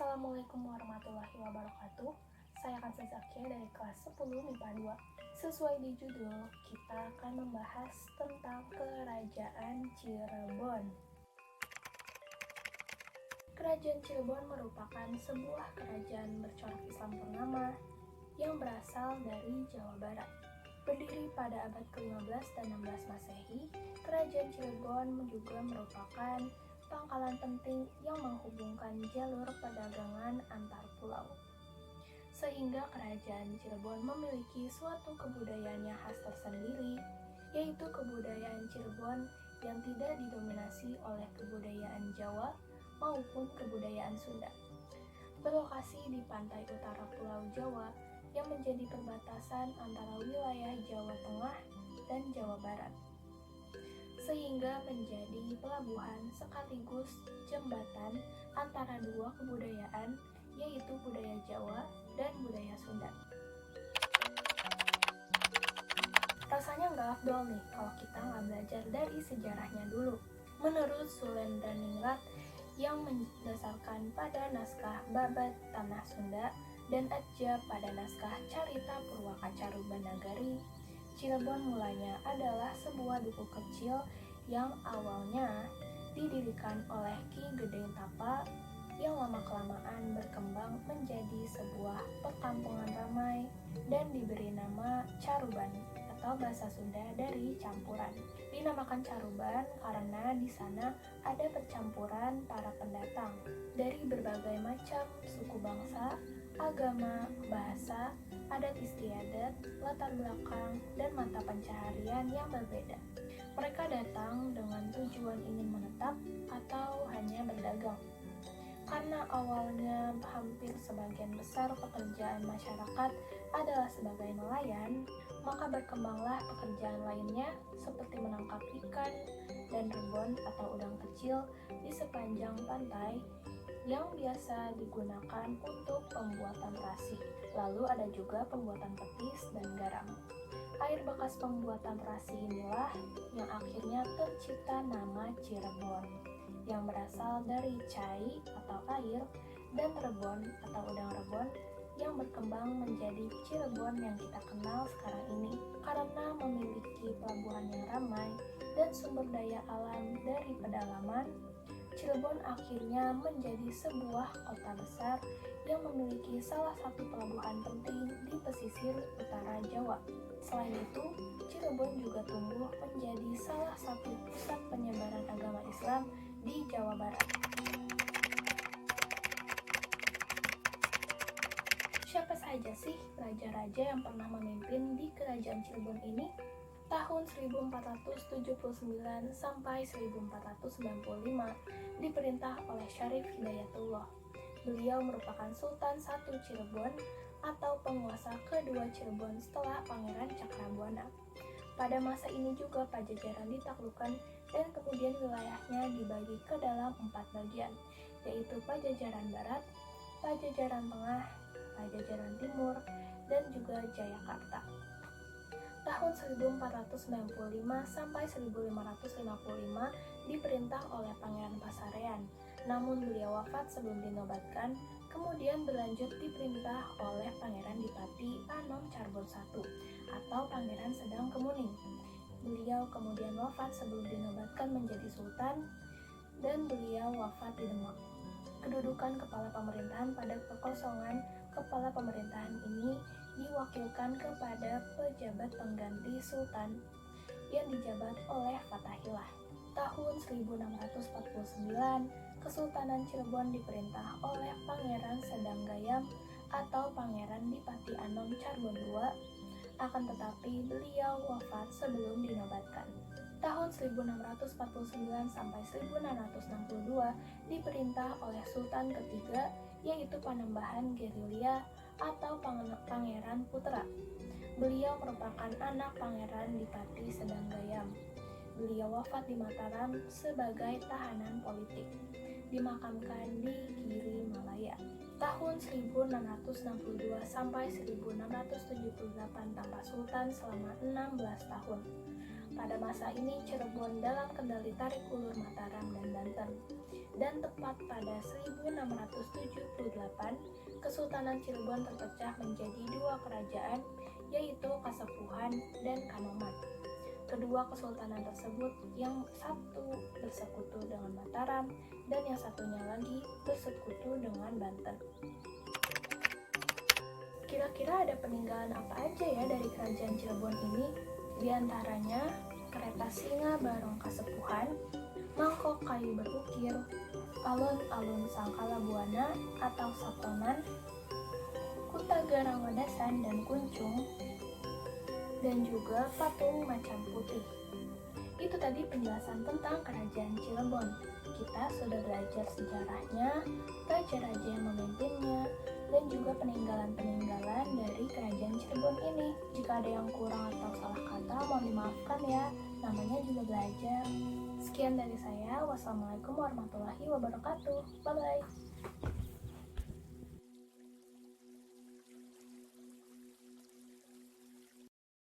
Assalamualaikum warahmatullahi wabarakatuh. Saya Kansa Zakia dari kelas 10 MIPA 2. Sesuai di judul, kita akan membahas tentang Kerajaan Cirebon. Kerajaan Cirebon merupakan sebuah kerajaan bercorak Islam ternama yang berasal dari Jawa Barat. Berdiri pada abad ke-15 dan 16 Masehi, Kerajaan Cirebon juga merupakan pangkalan penting yang menghubungkan jalur perdagangan antar pulau. Sehingga Kerajaan Cirebon memiliki suatu kebudayaan yang khas tersendiri, yaitu kebudayaan Cirebon yang tidak didominasi oleh kebudayaan Jawa maupun kebudayaan Sunda. Berlokasi di pantai utara Pulau Jawa yang menjadi perbatasan antara wilayah Jawa Tengah dan Jawa Barat, sehingga menjadi pelabuhan sekaligus jembatan antara dua kebudayaan, yaitu budaya Jawa dan budaya Sunda. Rasanya nggak afdol nih kalau kita nggak belajar dari sejarahnya dulu. Menurut Sulendraniningrat yang mendasarkan pada naskah Babad Tanah Sunda dan Atja pada naskah Carita Purwakacarubanagari, Cirebon mulanya adalah sebuah duku kecil yang awalnya didirikan oleh Ki Gedeng Tapa yang lama-kelamaan berkembang menjadi sebuah perkampungan ramai dan diberi nama Caruban atau bahasa Sunda dari campuran. Dinamakan Caruban karena di sana ada percampuran para pendatang dari berbagai macam suku bangsa, agama, bahasa, adat istiadat, latar belakang, dan mata pencaharian yang berbeda. Mereka datang dengan tujuan ingin menetap atau hanya berdagang. Karena awalnya hampir sebagian besar pekerjaan masyarakat adalah sebagai nelayan, maka berkembanglah pekerjaan lainnya seperti menangkap ikan dan rebon atau udang kecil di sepanjang pantai yang biasa digunakan untuk pembuatan terasi. Lalu ada juga pembuatan petis dan garam. Air bekas pembuatan terasi inilah yang akhirnya tercipta nama Cirebon, yang berasal dari cai atau air dan rebon atau udang rebon yang berkembang menjadi Cirebon yang kita kenal sekarang ini. Karena memiliki pelabuhan yang ramai dan sumber daya alam dari pedalaman, Cirebon akhirnya menjadi sebuah kota besar yang memiliki salah satu pelabuhan penting di pesisir utara Jawa. Selain itu, Cirebon juga tumbuh menjadi salah satu pusat penyebaran agama Islam di Jawa Barat. Siapa saja sih raja-raja yang pernah memimpin di Kerajaan Cirebon ini? Tahun 1479 sampai 1495 diperintah oleh Syarif Hidayatullah. Beliau merupakan Sultan I Cirebon atau penguasa kedua Cirebon setelah Pangeran Cakrabuana. Pada masa ini juga Pajajaran ditaklukkan dan kemudian wilayahnya dibagi ke dalam 4 bagian, yaitu Pajajaran Barat, Pajajaran Tengah, Pajajaran Timur, dan juga Jayakarta. Tahun 1495 sampai 1555 diperintah oleh Pangeran Pasarean, namun beliau wafat sebelum dinobatkan, kemudian berlanjut diperintah oleh Pangeran Dipati Anom Carbon I atau Pangeran Sedang Kemuning. Beliau kemudian wafat sebelum dinobatkan menjadi Sultan dan beliau wafat di Demak. Kedudukan kepala pemerintahan pada kekosongan kepala pemerintahan ini diwakilkan kepada pejabat pengganti Sultan yang dijabat oleh Fatahillah. Tahun 1649, Kesultanan Cirebon diperintah oleh Pangeran Sedang Gayam atau Pangeran Dipati Anom Carbon II, akan tetapi beliau wafat sebelum dinobatkan. Tahun 1649 sampai 1662 diperintah oleh Sultan ketiga, yaitu Panembahan Gerilya atau Pangeran Putra. Beliau merupakan anak Pangeran Dipati Sedang Gayam. Beliau wafat di Mataram sebagai tahanan politik, dimakamkan di Giri Malaya. Tahun 1662 sampai 1678 tanpa sultan selama 16 tahun. Pada masa ini Cirebon dalam kendali tarik ulur Mataram dan Banten. Dan tepat pada 1678, Kesultanan Cirebon terpecah menjadi dua kerajaan, yaitu Kasepuhan dan Kanoman. Kedua kesultanan tersebut, yang satu bersekutu dengan Mataram dan yang satunya lagi bersekutu dengan Banten. Kira-kira ada peninggalan apa aja ya dari kerajaan Cirebon ini? Di antaranya kereta singa barong Kasepuhan, mangkok kayu berukir, alun-alun Sangkala Buana atau Satonan, kuta garang Wadasan dan Kuncung, dan juga patung macan putih. Itu tadi penjelasan tentang kerajaan Cirebon. Kita sudah belajar sejarahnya, raja-raja yang memimpinnya, dan juga peninggalan-peninggalan dari kerajaan Cirebon ini. Jika ada yang kurang atau salah kata, mohon dimaafkan ya, namanya juga belajar. Sekian dari saya, wassalamualaikum warahmatullahi wabarakatuh. Bye-bye.